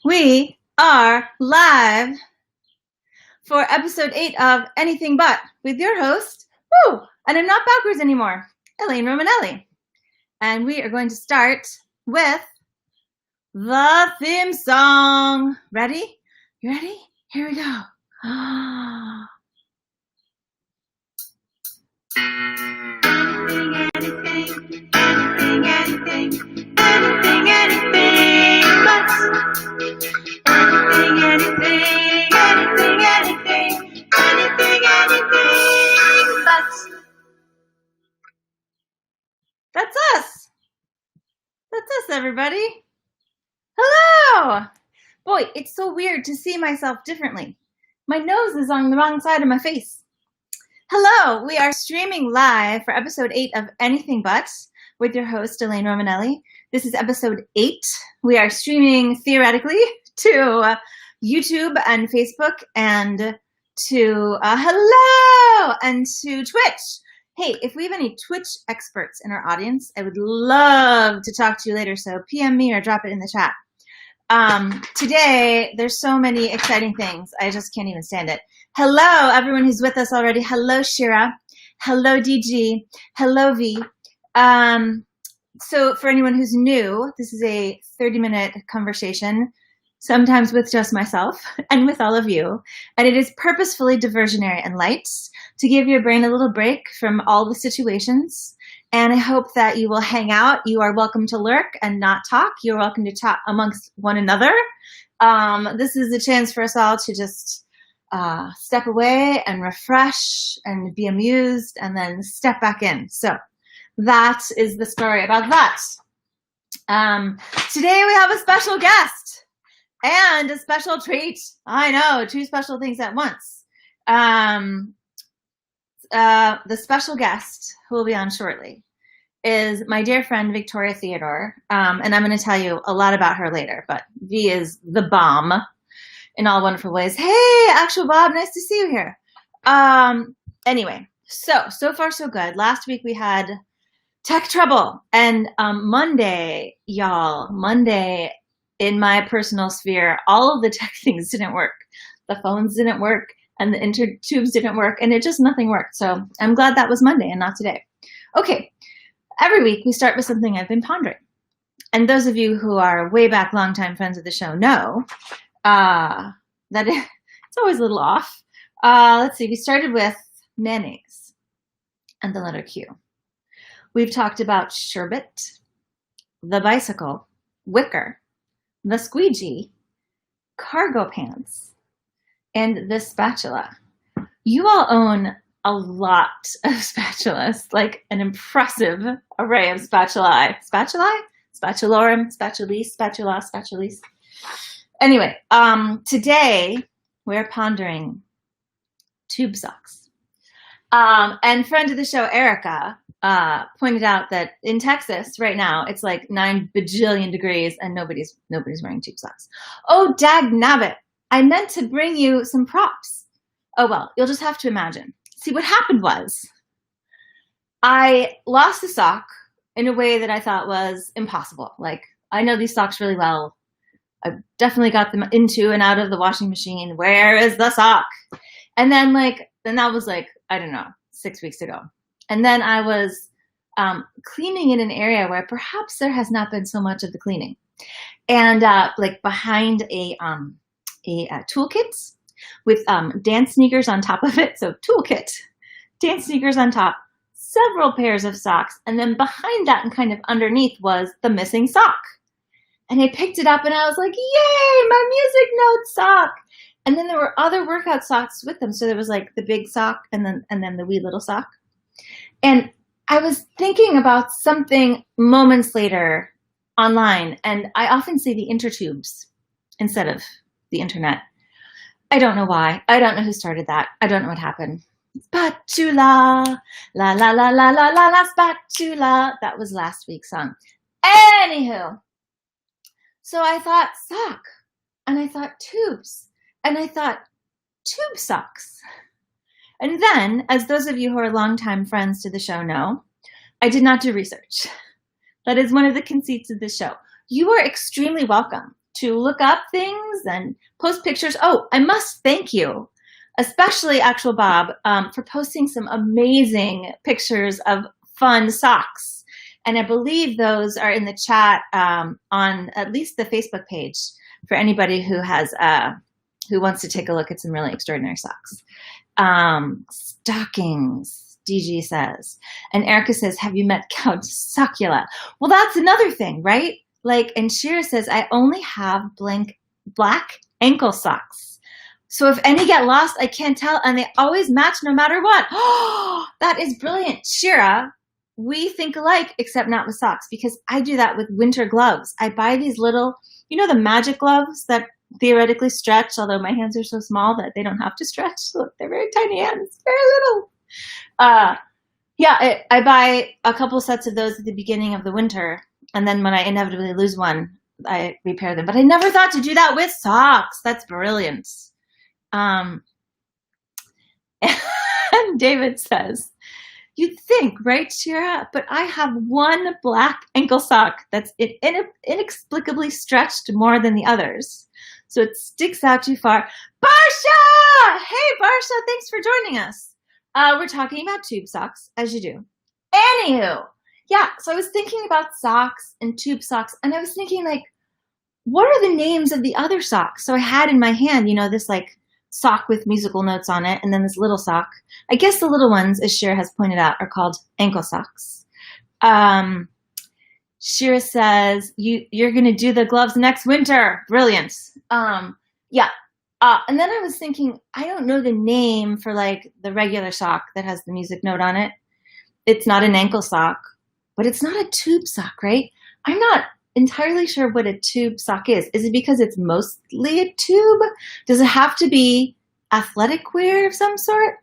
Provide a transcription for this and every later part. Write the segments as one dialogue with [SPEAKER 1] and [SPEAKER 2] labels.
[SPEAKER 1] We are live for episode 8 of Anything But with your host, and I'm not backwards anymore, Elaine Romanelli. And we are going to start with the theme song. Ready? You ready? Here we go. That's us. That's us, everybody. Hello. Boy, it's so weird to see myself differently. My nose is on the wrong side of my face. Hello, we are streaming live for episode 8 of Anything But with your host, Elaine Romanelli. This is episode 8. We are streaming theoretically to YouTube and Facebook and to hello and to Twitch. Hey, if we have any Twitch experts in our audience, I would love to talk to you later, so PM me or drop it in the chat. Today, there's so many exciting things. I just can't even stand it. Hello, everyone who's with us already. Hello, Shira. Hello, DG. Hello, V. So for anyone who's new, this is a 30-minute conversation, sometimes with just myself and with all of you. And it is purposefully diversionary and light to give your brain a little break from all the situations. And I hope that you will hang out. You are welcome to lurk and not talk. You're welcome to talk amongst one another. This is a chance for us all to just step away and refresh and be amused and then step back in. So that is the story about that. Today we have a special guest and a special treat. I know, 2 special things at once. The special guest who will be on shortly is my dear friend, Victoria Theodore. And I'm going to tell you a lot about her later, but V is the bomb in all wonderful ways. Hey, Actual Bob, nice to see you here. Anyway, so far so good. Last week we had tech trouble. And Monday, in my personal sphere, all of the tech things didn't work. The phones didn't work and the intertubes didn't work and nothing worked. So I'm glad that was Monday and not today. Okay, every week we start with something I've been pondering. And those of you who are way back longtime friends of the show know that it's always a little off. Let's see, we started with mayonnaise and the letter Q. We've talked about sherbet, the bicycle, wicker, the squeegee, cargo pants, and the spatula. You all own a lot of spatulas, like an impressive array of spatulae. Spatulae? Spatulorum, spatulis, spatula, spatulis. Anyway, today we're pondering tube socks. And friend of the show, Erica, pointed out that in Texas right now, it's like 9 bajillion degrees and nobody's wearing tube socks. Oh, dag nabbit. I meant to bring you some props. Oh, well, you'll just have to imagine. See, what happened was I lost a sock in a way that I thought was impossible. Like, I know these socks really well. I've definitely got them into and out of the washing machine. Where is the sock? And then that was I don't know, 6 weeks ago. And then I was cleaning in an area where perhaps there has not been so much of the cleaning. And behind a toolkit with dance sneakers on top of it. So toolkit, dance sneakers on top, several pairs of socks. And then behind that and kind of underneath was the missing sock. And I picked it up and I was like, yay, my music note sock. And then there were other workout socks with them. So there was like the big sock and then the wee little sock. And I was thinking about something moments later online, and I often see the intertubes instead of the internet. I don't know why. I don't know who started that. I don't know what happened. Spatula, la la la la la la la spatula. That was last week's song. Anywho, so I thought sock, and I thought tubes, and I thought tube socks. And then, as those of you who are longtime friends to the show know, I did not do research. That is one of the conceits of this show. You are extremely welcome to look up things and post pictures. Oh, I must thank you, especially Actual Bob, for posting some amazing pictures of fun socks. And I believe those are in the chat on at least the Facebook page for anybody who has who wants to take a look at some really extraordinary socks. Stockings, DG says. And Erica says, have you met Count Succula? Well, that's another thing, right? Like, and Shira says, I only have black ankle socks. So if any get lost, I can't tell, and they always match no matter what. Oh, that is brilliant. Shira, we think alike, except not with socks, because I do that with winter gloves. I buy these little, you know, the magic gloves that theoretically stretch, although my hands are so small that they don't have to stretch. Look, they're very tiny hands, very little. Yeah, I buy a couple sets of those at the beginning of the winter, and then when I inevitably lose one, I repair them. But I never thought to do that with socks. That's brilliant. And David says, you'd think, right, Shira? But I have one black ankle sock that's inexplicably stretched more than the others. So it sticks out too far. Barsha! Hey, Barsha, thanks for joining us. We're talking about tube socks, as you do. Anywho, yeah, so I was thinking about socks and tube socks, and I was thinking, like, what are the names of the other socks? So I had in my hand, you know, this, like, sock with musical notes on it, and then this little sock. I guess the little ones, as Shira has pointed out, are called ankle socks. Shira says, you're going to do the gloves next winter. Brilliant. Yeah. And then I was thinking, I don't know the name for, like, the regular sock that has the music note on it. It's not an ankle sock, but it's not a tube sock, right? I'm not entirely sure what a tube sock is. Is it because it's mostly a tube? Does it have to be athletic wear of some sort?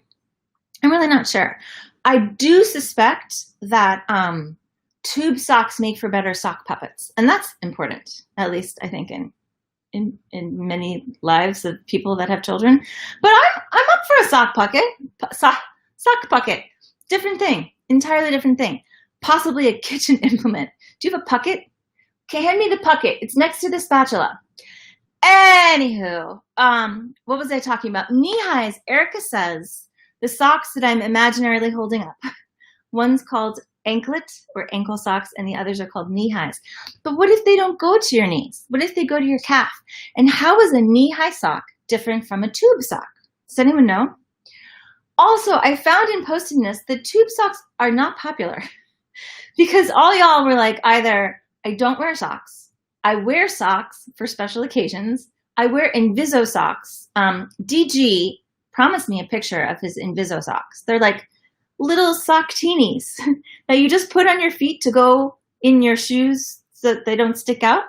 [SPEAKER 1] I'm really not sure. I do suspect that tube socks make for better sock puppets, and that's important, at least I think in many lives of people that have children. But I'm up for a sock puppet. Sock puppet, different thing, entirely different thing. Possibly a kitchen implement. Do you have a pucket? Okay, hand me the pucket. It's next to the spatula. Anywho, what was I talking about? Knee highs. Erica says the socks that I'm imaginarily holding up. One's called anklet or ankle socks, and the others are called knee highs. But what if they don't go to your knees? What if they go to your calf? And how is a knee high sock different from a tube sock? Does anyone know? Also, I found in posting this that tube socks are not popular because all y'all were like, either I don't wear socks, I wear socks for special occasions, I wear Inviso socks. DG promised me a picture of his Inviso socks. They're like little sock-teenies that you just put on your feet to go in your shoes so that they don't stick out.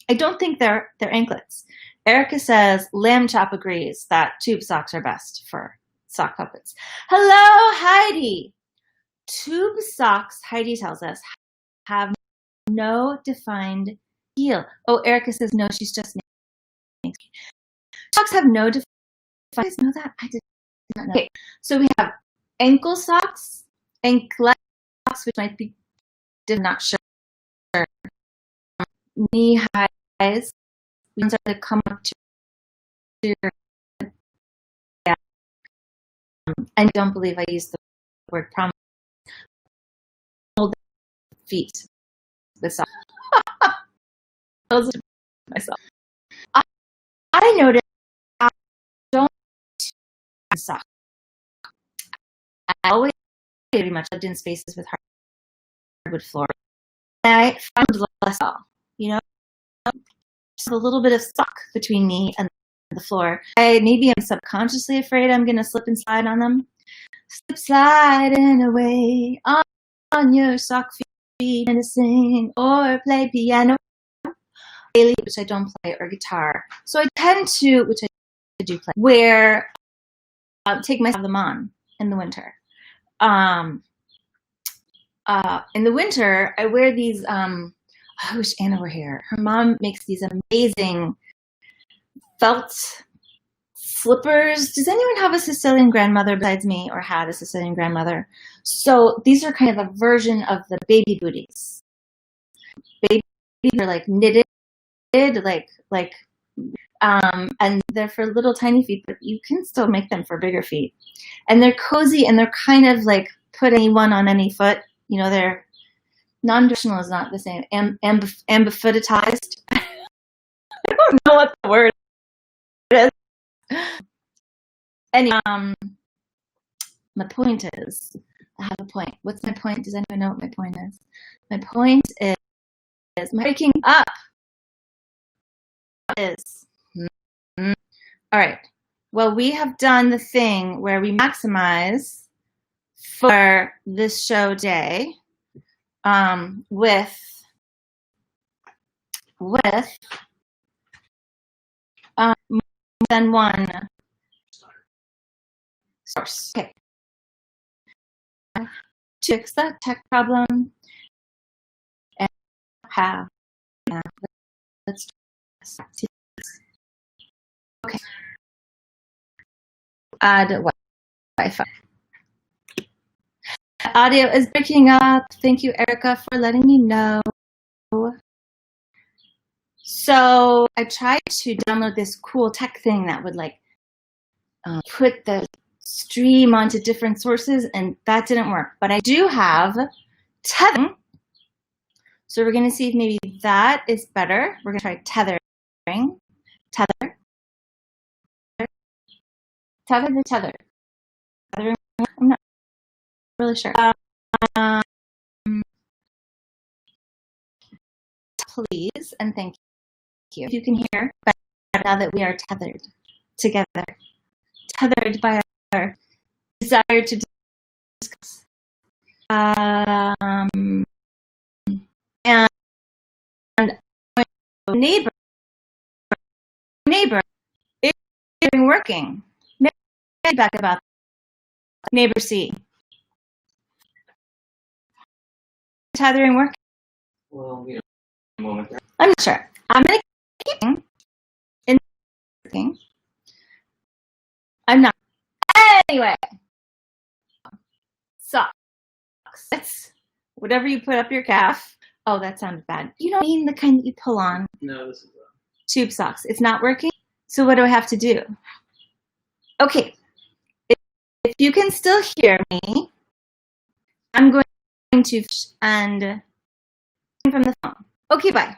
[SPEAKER 1] I don't think they're anklets. Erica says Lamb Chop agrees that tube socks are best for sock puppets. Hello, Heidi. Tube socks, Heidi tells us, have no defined heel. Oh, Erica says no, she's just naming. Socks have no defined. You guys know that? I did not know. Okay, so we have ankle socks, anklet socks, which might be not sure. Knee highs, ones are to come up to your. I don't believe I used the word promise. Hold the feet. The sock. Myself. I noticed I don't sock. I always pretty much lived in spaces with hardwood floor. I found less, you know, just a little bit of sock between me and the floor. Maybe I'm subconsciously afraid I'm going to slip and slide on them. Slip sliding away on your sock feet and sing or play piano, which I don't play, or guitar. So I tend to, which I do play, take them on in the winter. In the winter, I wear these, I wish Anna were here. Her mom makes these amazing felt slippers. Does anyone have a Sicilian grandmother besides me, or had a Sicilian grandmother? So these are kind of a version of the baby booties. Baby are like knitted, like And they're for little tiny feet, but you can still make them for bigger feet. And they're cozy, and they're kind of like put anyone on any foot. You know, they're non-traditional is not the same. Ambifootized. I don't know what the word is. Anyway, my point is, I have a point. What's my point? Does anyone know what my point is? My point is breaking up is. All right. Well, we have done the thing where we maximize for this show day with more than one source. Okay. To fix that tech problem and have let's see. Okay. Add Wi-Fi. Audio is breaking up. Thank you, Erica, for letting me know. So I tried to download this cool tech thing that would like put the stream onto different sources, and that didn't work. But I do have tethering. So we're going to see if maybe that is better. We're going to try tethering. Tether. Tethering. I'm not really sure. Please and thank you. If you can hear, but now that we are tethered together, tethered by our desire to discuss. And neighbor is working. Maybe back about neighbor C. Tethering working.
[SPEAKER 2] Well, we have a moment there.
[SPEAKER 1] I'm not sure. I'm gonna keep in working. I'm not. Anyway, socks. It's whatever you put up your calf. Oh, that sounded bad. You don't mean the kind that you pull on.
[SPEAKER 2] No, this is
[SPEAKER 1] tube socks. It's not working. So what do I have to do? Okay. If you can still hear me, I'm going to and from the phone. Okay, bye.